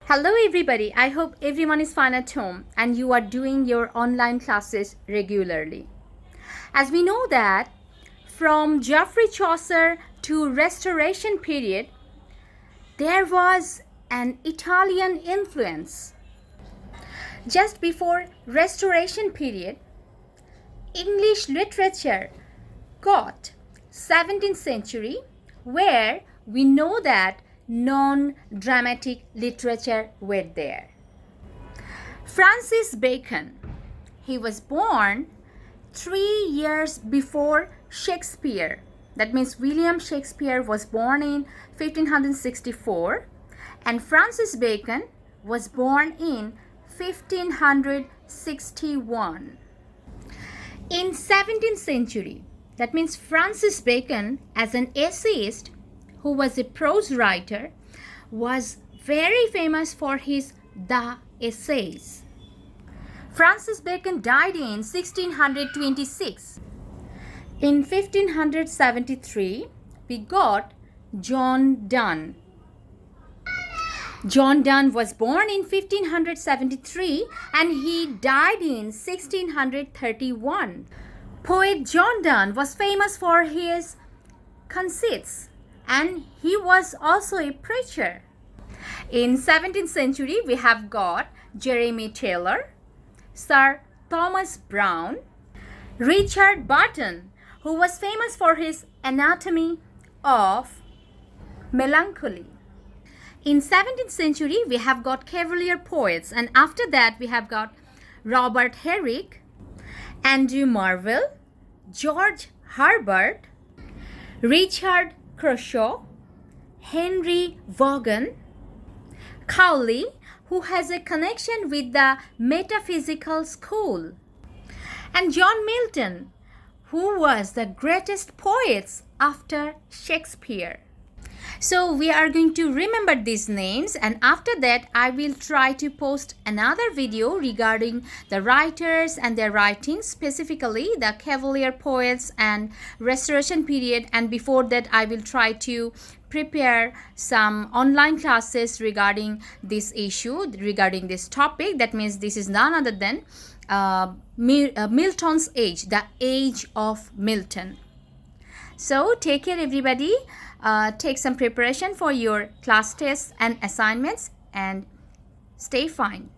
Hello everybody, I hope everyone is fine at home and you are doing your online classes regularly. As we know that from Geoffrey Chaucer to Restoration period, there was an Italian influence. Just before Restoration period, English literature got 17th century where we know that non-dramatic literature were there. Francis Bacon, he was born 3 years before Shakespeare. That means William Shakespeare was born in 1564 and Francis Bacon was born in 1561. In 17th century, that means Francis Bacon as an essayist who was a prose writer was very famous for his The Essays. Francis Bacon died in 1626. In 1573, we got John Donne. John Donne was born in 1573 and he died in 1631. Poet John Donne was famous for his conceits and he was also a preacher. In 17th century, we have got Jeremy Taylor, Sir Thomas Browne, Richard Burton, who was famous for his Anatomy of Melancholy. In 17th century, we have got Cavalier poets, and after that we have got Robert Herrick, Andrew Marvell, George Herbert, Richard Crashaw, Henry Vaughan, Cowley, who has a connection with the metaphysical school, and John Milton, who was the greatest poet after Shakespeare. So we are going to remember these names, and after that I will try to post another video regarding the writers and their writings, specifically the Cavalier poets and Restoration period, and before that I will try to prepare some online classes regarding this issue, regarding this topic. That means this is none other than Milton's age, the age of Milton. So take care everybody. Take some preparation for your class tests and assignments and stay fine.